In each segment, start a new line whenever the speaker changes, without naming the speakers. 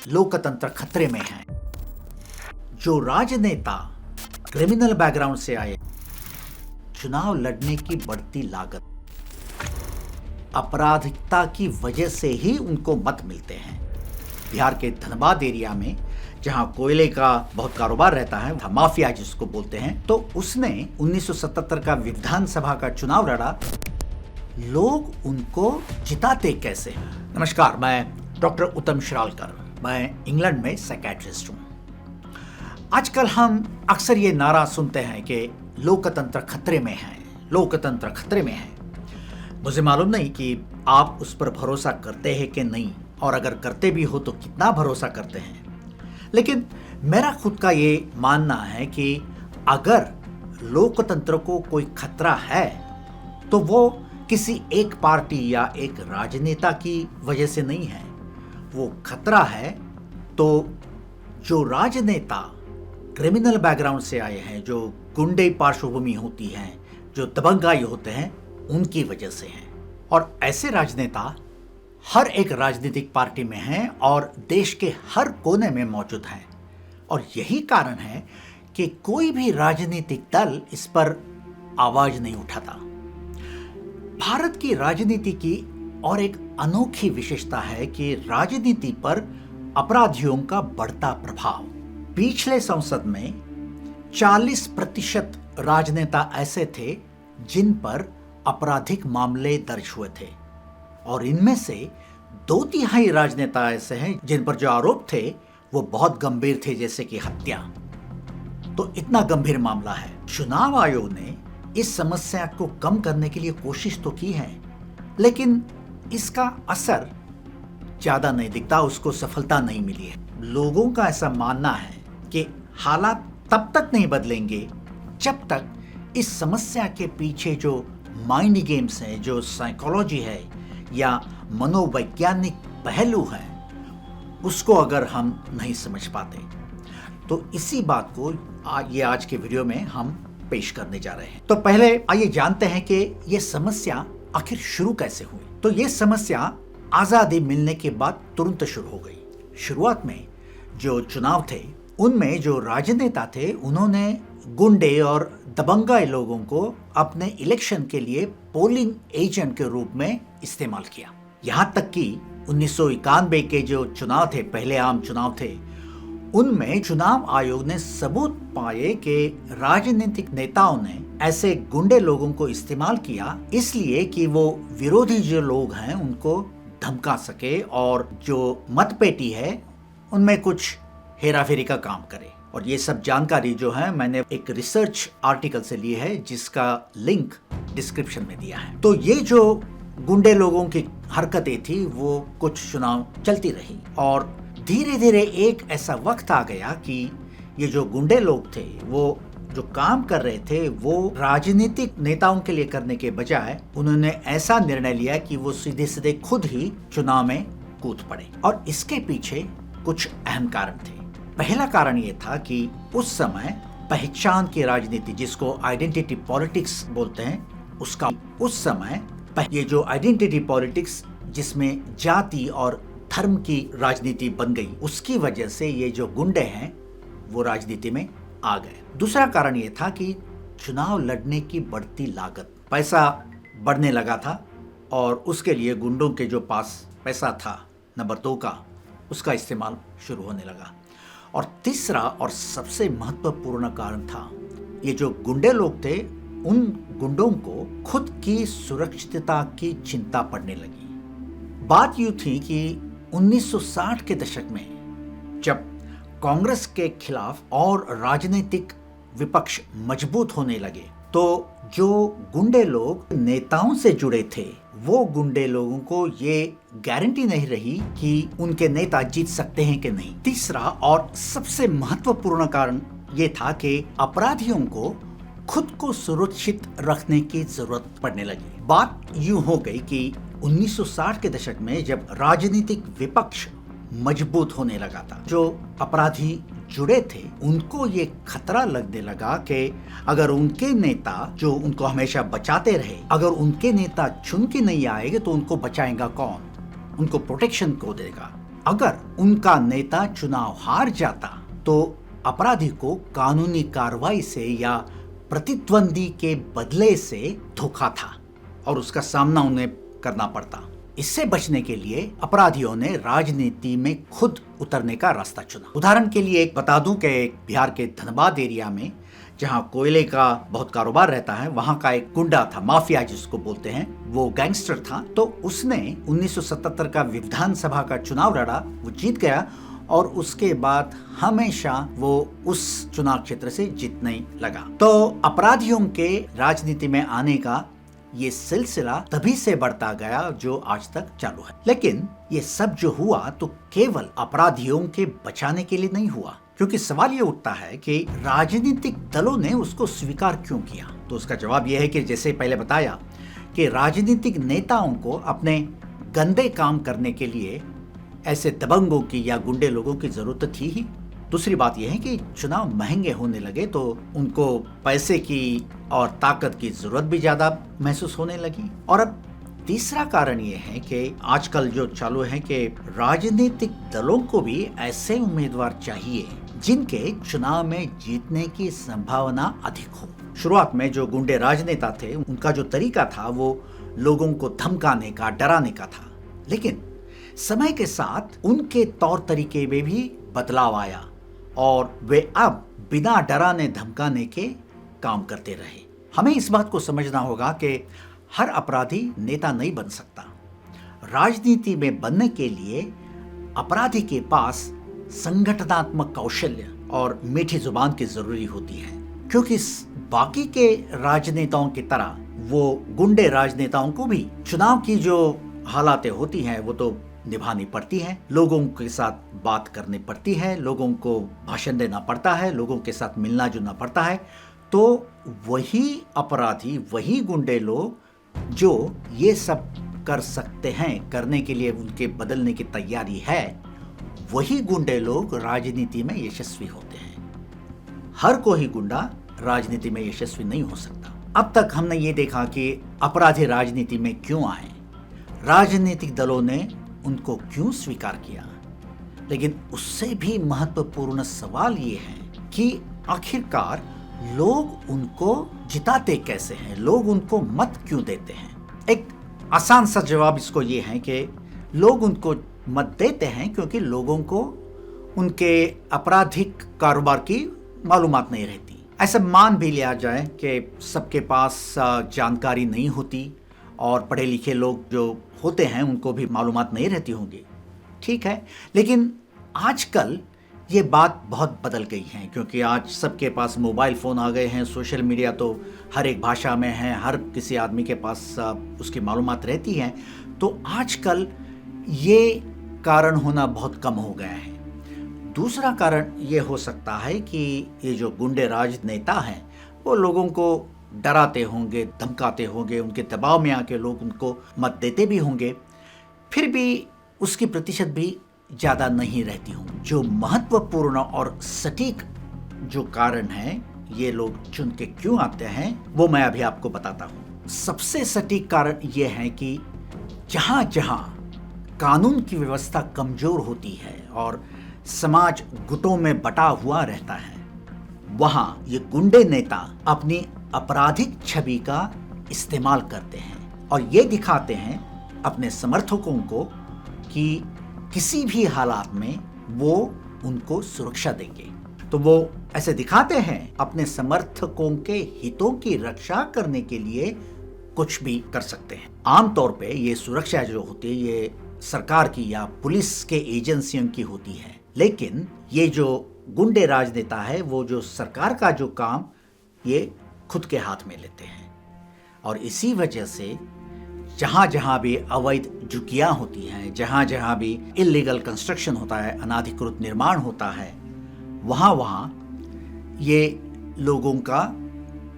लोकतंत्र खतरे में है। जो राजनेता क्रिमिनल बैकग्राउंड से आए, चुनाव लड़ने की बढ़ती लागत, आपराधिकता की वजह से ही उनको मत मिलते हैं। बिहार के धनबाद एरिया में जहां कोयले का बहुत कारोबार रहता है, माफिया जिसको बोलते हैं, तो उसने 1977 का विधानसभा का चुनाव लड़ा। लोग उनको जिताते कैसे? नमस्कार, मैं डॉक्टर उत्तम श्रालकर, मैं इंग्लैंड में साइकियाट्रिस्ट हूं। आजकल हम अक्सर ये नारा सुनते हैं कि लोकतंत्र खतरे में है, लोकतंत्र खतरे में है। मुझे मालूम नहीं कि आप उस पर भरोसा करते हैं कि नहीं, और अगर करते भी हो तो कितना भरोसा करते हैं। लेकिन मेरा खुद का ये मानना है कि अगर लोकतंत्र को कोई खतरा है तो वो किसी एक पार्टी या एक राजनेता की वजह से नहीं है। वो खतरा है तो जो राजनेता क्रिमिनल बैकग्राउंड से आए हैं, जो गुंडे पार्श्वभूमि होती है, जो दबंगाई होते हैं, उनकी वजह से है। और ऐसे राजनेता हर एक राजनीतिक पार्टी में हैं और देश के हर कोने में मौजूद हैं। और यही कारण है कि कोई भी राजनीतिक दल इस पर आवाज नहीं उठाता। भारत की राजनीति की और एक अनोखी विशेषता है कि राजनीति पर अपराधियों का बढ़ता प्रभाव। पिछले संसद में 40% राजनेता ऐसे थे जिन पर आपराधिक मामले दर्ज हुए थे, और इनमें से 2/3 राजनेता ऐसे हैं जिन पर जो आरोप थे वो बहुत गंभीर थे, जैसे कि हत्या। तो इतना गंभीर मामला है। चुनाव आयोग ने इस समस्या को कम करने के लिए कोशिश तो की है, लेकिन इसका असर ज्यादा नहीं दिखता, उसको सफलता नहीं मिली है। लोगों का ऐसा मानना है कि हालात तब तक नहीं बदलेंगे जब तक इस समस्या के पीछे जो माइंड गेम्स हैं, जो साइकोलॉजी है या मनोवैज्ञानिक पहलू है, उसको अगर हम नहीं समझ पाते। तो इसी बात को ये आज के वीडियो में हम पेश करने जा रहे हैं। तो पहले आइए जानते हैं कि ये समस्या आखिर शुरू कैसे हुई। तो ये समस्या आजादी मिलने के बाद तुरंत शुरू हो गई। शुरुआत में जो चुनाव थे उनमें जो राजनेता थे उन्होंने गुंडे और दबंगाई लोगों को अपने इलेक्शन के लिए पोलिंग एजेंट के रूप में इस्तेमाल किया। यहां तक कि 1991 के जो चुनाव थे, पहले आम चुनाव थे, उनमें चुनाव आयोग ने सबूत पाए कि राजनीतिक नेताओं ने ऐसे गुंडे लोगों को इस्तेमाल किया इसलिए कि वो विरोधी जो लोग हैं उनको धमका सके और जो मतपेटी है उनमें कुछ हेराफेरी का काम करे। और ये सब जानकारी जो है मैंने एक रिसर्च आर्टिकल से ली है जिसका लिंक डिस्क्रिप्शन में दिया है। तो ये जो गुंडे लोगों की हरकतें थी वो कुछ चुनाव चलती रही, और धीरे धीरे एक ऐसा वक्त आ गया कि ये जो गुंडे लोग थे वो जो काम कर रहे थे वो राजनीतिक नेताओं के लिए करने के बजाय उन्होंने ऐसा निर्णय लिया कि वो सीधे सीधे खुद ही चुनाव में कूद पड़े। और इसके पीछे कुछ अहम कारण थे। पहला कारण ये था कि उस समय पहचान की राजनीति, जिसको आइडेंटिटी पॉलिटिक्स बोलते हैं, उसका उस समय ये जो आइडेंटिटी पॉलिटिक्स जिसमें जाति और धर्म की राजनीति बन गई, उसकी वजह से ये जो गुंडे हैं वो राजनीति में आ गए। दूसरा कारण ये था कि चुनाव लड़ने की बढ़ती लागत, पैसा बढ़ने लगा था और उसके लिए गुंडों के जो पास पैसा था नंबर 2 का, उसका इस्तेमाल शुरू होने लगा। और तीसरा और सबसे महत्वपूर्ण कारण था, ये जो गुंडे लोग थे उन गुंडों को खुद की सुरक्षितता की चिंता पड़ने लगी। बात यूं थी कि 1960 के दशक में जब कांग्रेस के खिलाफ और राजनीतिक विपक्ष मजबूत होने लगे तो जो गुंडे लोग नेताओं से जुड़े थे वो गुंडे लोगों को ये गारंटी नहीं रही कि उनके नेता जीत सकते हैं कि नहीं। तीसरा और सबसे महत्वपूर्ण कारण ये था कि अपराधियों को खुद को सुरक्षित रखने की जरूरत पड़ने लगी। बात यूं हो गई कि 1960 के दशक में जब राजनीतिक विपक्ष मजबूत होने लगा था, जो अपराधी जुड़े थे उनको ये खतरा लगने लगा कि अगर उनके नेता जो उनको हमेशा बचाते रहे, अगर उनके नेता चुन के नहीं आएंगे तो उनको बचाएगा कौन, उनको प्रोटेक्शन को देगा। अगर उनका नेता चुनाव हार जाता तो अपराधी को कानूनी कार्रवाई से या प्रतिद्वंदी के बदले से धोखा था और उसका सामना उन्हें करना पड़ता। इससे बचने के लिए अपराधियों ने राजनीति में खुद उतरने का रास्ता चुना। उदाहरण के लिए एक बता दूं कि बिहार के धनबाद एरिया में जहां कोयले का बहुत कारोबार रहता है, वहां का एक गुंडा था, माफिया जिसको बोलते हैं, वो गैंगस्टर था। तो उसने 1977 का विधानसभा का चुनाव लड़ा, वो जीत गया और उसके बाद हमेशा वो उस चुनाव क्षेत्र से जीतने लगा। तो अपराधियों के राजनीति में आने का ये सिलसिला तभी से बढ़ता गया जो आज तक चालू है। लेकिन ये सब जो हुआ तो केवल अपराधियों के बचाने के लिए नहीं हुआ, क्योंकि सवाल ये उठता है कि राजनीतिक दलों ने उसको स्वीकार क्यों किया। तो उसका जवाब यह है कि जैसे पहले बताया कि राजनीतिक नेताओं को अपने गंदे काम करने के लिए ऐसे दबंगों की या गुंडे लोगों की जरूरत थी ही। दूसरी बात यह है कि चुनाव महंगे होने लगे तो उनको पैसे की और ताकत की जरूरत भी ज्यादा महसूस होने लगी। और अब तीसरा कारण यह है कि आजकल जो चालू है कि राजनीतिक दलों को भी ऐसे उम्मीदवार चाहिए जिनके चुनाव में जीतने की संभावना अधिक हो। शुरुआत में जो गुंडे राजनेता थे उनका जो तरीका था वो लोगों को धमकाने का, डराने का था, लेकिन समय के साथ उनके तौर तरीके में भी बदलाव आया और वे अब बिना डराने धमकाने के काम करते रहे। हमें इस बात को समझना होगा कि हर अपराधी नेता नहीं बन सकता। राजनीति में बनने के लिए अपराधी के पास संगठनात्मक कौशल्य और मीठी जुबान की जरूरी होती है, क्योंकि बाकी के राजनेताओं की तरह वो गुंडे राजनेताओं को भी चुनाव की जो हालातें होती हैं वो तो निभानी पड़ती है। लोगों के साथ बात करनी पड़ती है, लोगों को भाषण देना पड़ता है, लोगों के साथ मिलना जुलना पड़ता है। तो वही अपराधी, वही गुंडे लोग जो ये सब कर सकते हैं, करने के लिए उनके बदलने की तैयारी है, वही गुंडे लोग राजनीति में यशस्वी होते हैं। हर कोई गुंडा राजनीति में यशस्वी नहीं हो सकता। अब तक हमने ये देखा कि अपराधी राजनीति में क्यों आए, राजनीतिक दलों ने उनको क्यों स्वीकार किया, लेकिन उससे भी महत्वपूर्ण सवाल ये है कि आखिरकार लोग उनको जिताते कैसे हैं, लोग उनको मत क्यों देते हैं। एक आसान सा जवाब इसको ये है कि लोग उनको मत देते हैं क्योंकि लोगों को उनके आपराधिक कारोबार की मालूमात नहीं रहती। ऐसा मान भी लिया जाए कि सबके पास जानकारी नहीं होती और पढ़े लिखे लोग जो होते हैं उनको भी मालूमात नहीं रहती होंगी, ठीक है, लेकिन आजकल ये बात बहुत बदल गई है, क्योंकि आज सबके पास मोबाइल फ़ोन आ गए हैं, सोशल मीडिया तो हर एक भाषा में है, हर किसी आदमी के पास उसकी मालूमात रहती है। तो आजकल ये कारण होना बहुत कम हो गया है। दूसरा कारण ये हो सकता है कि ये जो गुंडे राजनेता हैं वो लोगों को डराते होंगे, धमकाते होंगे, उनके दबाव में आके लोग उनको मत देते भी होंगे, फिर भी उसकी प्रतिशत भी ज़्यादा नहीं रहती होंगी। जो महत्वपूर्ण और सटीक जो कारण है ये लोग चुन के क्यों आते हैं वो मैं अभी आपको बताता हूँ। सबसे सटीक कारण ये है कि जहाँ जहाँ कानून की व्यवस्था कमजोर होती है और समाज गुटों में बटा हुआ रहता है, वहाँ ये गुंडे नेता अपनी आपराधिक छवि का इस्तेमाल करते हैं और ये दिखाते हैं अपने समर्थकों को कि किसी भी हालात में वो उनको सुरक्षा देंगे। तो वो ऐसे दिखाते हैं अपने समर्थकों के हितों की रक्षा करने के लिए कुछ भी कर सकते हैं। आमतौर पे ये सुरक्षा जो होती है ये सरकार की या पुलिस के एजेंसियों की होती है, लेकिन ये जो गुंडे राजनेता है वो जो सरकार का जो काम ये खुद के हाथ में लेते हैं। और इसी वजह से जहाँ जहाँ भी अवैध झुग्गियाँ होती हैं, जहाँ जहाँ भी इलीगल कंस्ट्रक्शन होता है, अनाधिकृत निर्माण होता है, वहाँ वहाँ ये लोगों का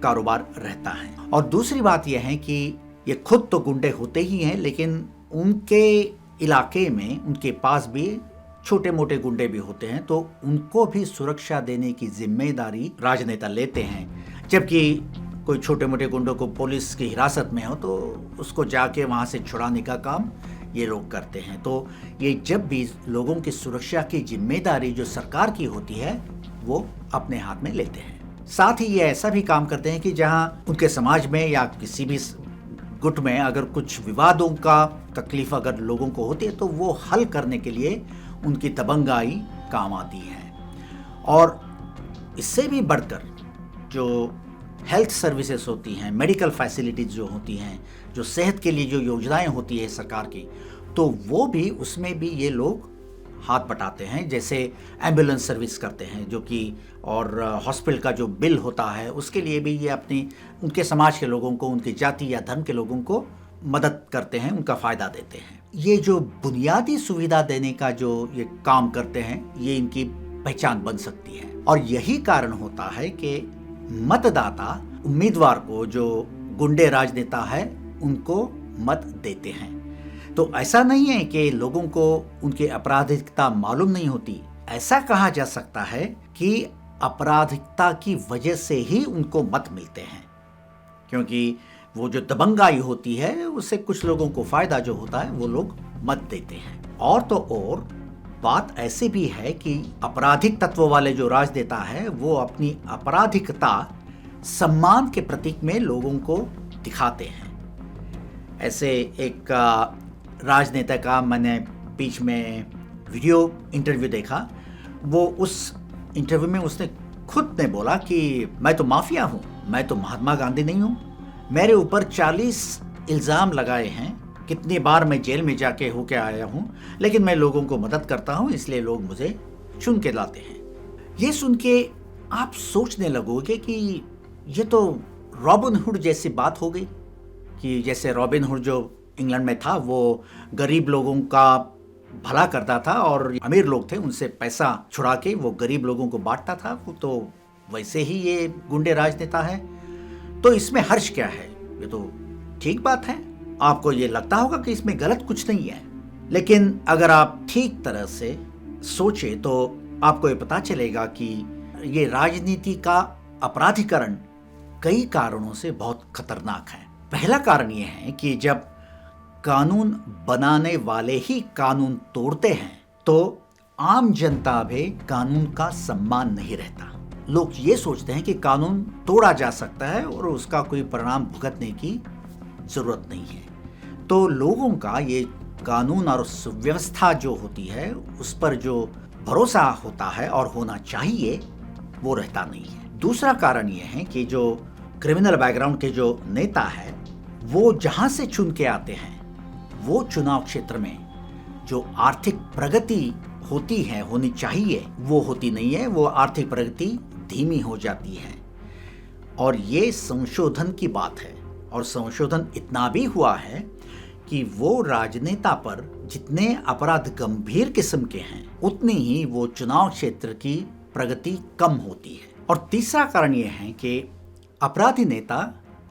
कारोबार रहता है। और दूसरी बात यह है कि ये खुद तो गुंडे होते ही हैं, लेकिन उनके इलाके में उनके पास भी छोटे मोटे गुंडे भी होते हैं, तो उनको भी सुरक्षा देने की जिम्मेदारी राजनेता लेते हैं। जबकि कोई छोटे मोटे गुंडों को पुलिस की हिरासत में हो तो उसको जाके वहाँ से छुड़ाने का काम ये लोग करते हैं। तो ये जब भी लोगों की सुरक्षा की जिम्मेदारी जो सरकार की होती है वो अपने हाथ में लेते हैं। साथ ही ये ऐसा भी काम करते हैं कि जहाँ उनके समाज में या किसी भी गुट में अगर कुछ विवादों का तकलीफ अगर लोगों को होती है तो वो हल करने के लिए उनकी दबंगाई काम आती है। और इससे भी बढ़कर जो हेल्थ सर्विसेज होती हैं, मेडिकल फैसिलिटीज़ जो होती हैं, जो सेहत के लिए जो योजनाएं होती है सरकार की, तो वो भी उसमें भी ये लोग हाथ बटाते हैं। जैसे एम्बुलेंस सर्विस करते हैं जो कि, और हॉस्पिटल का जो बिल होता है उसके लिए भी ये अपनी उनके समाज के लोगों को, उनकी जाति या धर्म के लोगों को मदद करते हैं, उनका फ़ायदा देते हैं। ये जो बुनियादी सुविधा देने का जो ये काम करते हैं ये इनकी पहचान बन सकती है। और यही कारण होता है कि मतदाता उम्मीदवार को, जो गुंडे राजनेता है, उनको मत देते हैं। तो ऐसा नहीं है कि लोगों को उनकी आपराधिकता मालूम नहीं होती। ऐसा कहा जा सकता है कि आपराधिकता की वजह से ही उनको मत मिलते हैं, क्योंकि वो जो दबंगाई होती है उससे कुछ लोगों को फायदा जो होता है वो लोग मत देते हैं। और तो और बात ऐसी भी है कि आपराधिक तत्व वाले जो राजनेता है वो अपनी आपराधिकता सम्मान के प्रतीक में लोगों को दिखाते हैं। ऐसे एक राजनेता का मैंने बीच में वीडियो इंटरव्यू देखा। वो उस इंटरव्यू में उसने खुद ने बोला कि मैं तो माफिया हूँ, मैं तो महात्मा गांधी नहीं हूँ, मेरे ऊपर 40 इल्ज़ाम लगाए हैं, कितनी बार मैं जेल में जाके होके आया हूँ, लेकिन मैं लोगों को मदद करता हूँ, इसलिए लोग मुझे चुन के लाते हैं। ये सुन के आप सोचने लगोगे कि ये तो रॉबिन हुड जैसी बात हो गई, कि जैसे रॉबिन हुड जो इंग्लैंड में था वो गरीब लोगों का भला करता था और अमीर लोग थे उनसे पैसा छुड़ा के वो गरीब लोगों को बांटता था। तो वैसे ही ये गुंडे राजनेता है। तो इसमें हर्ष क्या है? ये तो ठीक बात है। आपको ये लगता होगा कि इसमें गलत कुछ नहीं है, लेकिन अगर आप ठीक तरह से सोचे तो आपको ये पता चलेगा कि ये राजनीति का अपराधीकरण कई कारणों से बहुत खतरनाक है। पहला कारण ये है कि जब कानून बनाने वाले ही कानून तोड़ते हैं तो आम जनता भी कानून का सम्मान नहीं रहता। लोग ये सोचते हैं कि कानून तोड़ा जा सकता है और उसका कोई परिणाम भुगतने की जरूरत नहीं है। तो लोगों का ये कानून और सुव्यवस्था जो होती है उस पर जो भरोसा होता है और होना चाहिए वो रहता नहीं है। दूसरा कारण ये है कि जो क्रिमिनल बैकग्राउंड के जो नेता है वो जहां से चुन के आते हैं वो चुनाव क्षेत्र में जो आर्थिक प्रगति होती है, होनी चाहिए, वो होती नहीं है। वो आर्थिक प्रगति धीमी हो जाती है। और ये संशोधन की बात है। और संशोधन इतना भी हुआ है कि वो राजनेता पर जितने अपराध गंभीर किस्म के हैं उतनी ही वो चुनाव क्षेत्र की प्रगति कम होती है। और तीसरा कारण ये है कि अपराधी नेता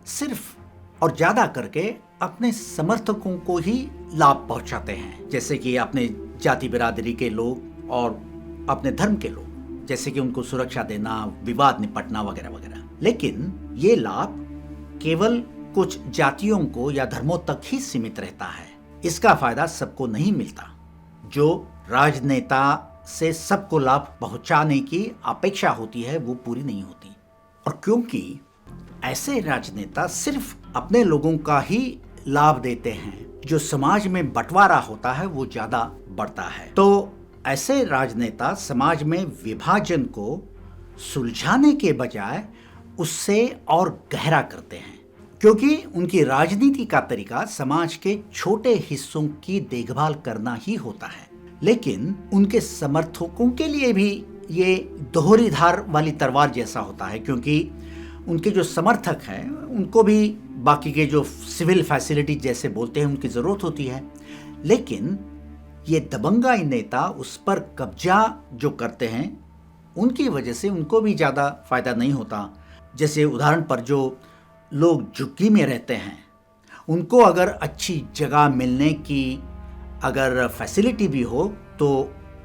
सिर्फ और ज्यादा करके अपने समर्थकों को ही लाभ पहुंचाते हैं, जैसे कि अपने जाति बिरादरी के लोग और अपने धर्म के लोग, जैसे कि उनको सुरक्षा देना, विवाद निपटना वगैरह वगैरह। लेकिन ये लाभ केवल कुछ जातियों को या धर्मों तक ही सीमित रहता है। इसका फायदा सबको नहीं मिलता। जो राजनेता से सबको लाभ पहुंचाने की अपेक्षा होती है वो पूरी नहीं होती। और क्योंकि ऐसे राजनेता सिर्फ अपने लोगों का ही लाभ देते हैं, जो समाज में बंटवारा होता है वो ज्यादा बढ़ता है। तो ऐसे राजनेता समाज में विभाजन को सुलझाने के बजाय उससे और गहरा करते हैं, क्योंकि उनकी राजनीति का तरीका समाज के छोटे हिस्सों की देखभाल करना ही होता है। लेकिन उनके समर्थकों के लिए भी ये दोहरी धार वाली तलवार जैसा होता है, क्योंकि उनके जो समर्थक हैं उनको भी बाकी के जो सिविल फैसिलिटी जैसे बोलते हैं उनकी ज़रूरत होती है। लेकिन ये दबंगाई नेता उस पर कब्जा जो करते हैं उनकी वजह से उनको भी ज़्यादा फायदा नहीं होता। जैसे उदाहरण पर जो लोग झुग्गी में रहते हैं उनको अगर अच्छी जगह मिलने की अगर फैसिलिटी भी हो तो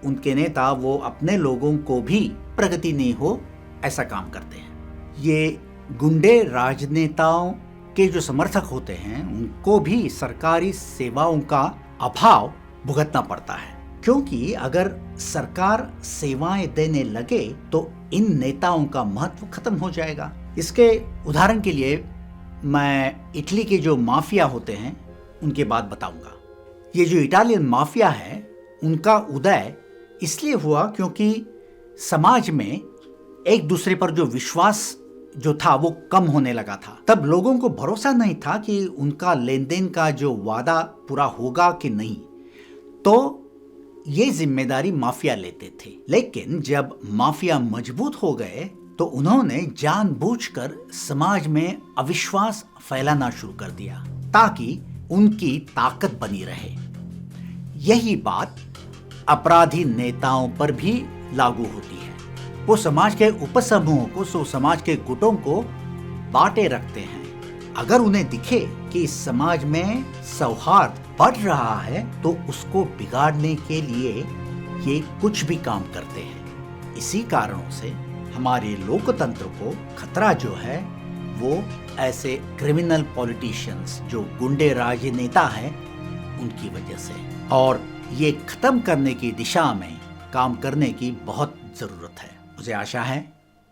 उनके नेता वो अपने लोगों को भी प्रगति नहीं हो ऐसा काम करते हैं। ये गुंडे राजनेताओं के जो समर्थक होते हैं उनको भी सरकारी सेवाओं का अभाव भुगतना पड़ता है, क्योंकि अगर सरकार सेवाएं देने लगे तो इन नेताओं का महत्व खत्म हो जाएगा। इसके उदाहरण के लिए मैं इटली के जो माफिया होते हैं उनके बात बताऊंगा। ये जो इटालियन माफिया है उनका उदय इसलिए हुआ क्योंकि समाज में एक दूसरे पर जो विश्वास जो था वो कम होने लगा था। तब लोगों को भरोसा नहीं था कि उनका लेन देन का जो वादा पूरा होगा कि नहीं, तो ये जिम्मेदारी माफिया लेते थे। लेकिन जब माफिया मजबूत हो गए तो उन्होंने जानबूझकर समाज में अविश्वास फैलाना शुरू कर दिया ताकि उनकी ताकत बनी रहे। यही बात अपराधी नेताओं पर भी लागू होती है। वो समाज के उपसमूहों को, समाज के गुटों को बांटे रखते हैं। अगर उन्हें दिखे कि इस समाज में सौहार्द बढ़ रहा है तो उसको बिगाड़ने के लिए ये कुछ भी काम करते हैं। इसी कारणों से हमारे लोकतंत्र को खतरा जो है वो ऐसे क्रिमिनल पॉलिटिशियंस जो गुंडे राजनेता हैं उनकी वजह से, और ये खत्म करने की दिशा में काम करने की बहुत जरूरत है। मुझे आशा है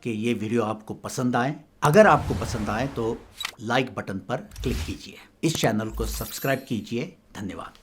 कि ये वीडियो आपको पसंद आए। अगर आपको पसंद आए तो लाइक बटन पर क्लिक कीजिए, इस चैनल को सब्सक्राइब कीजिए। धन्यवाद।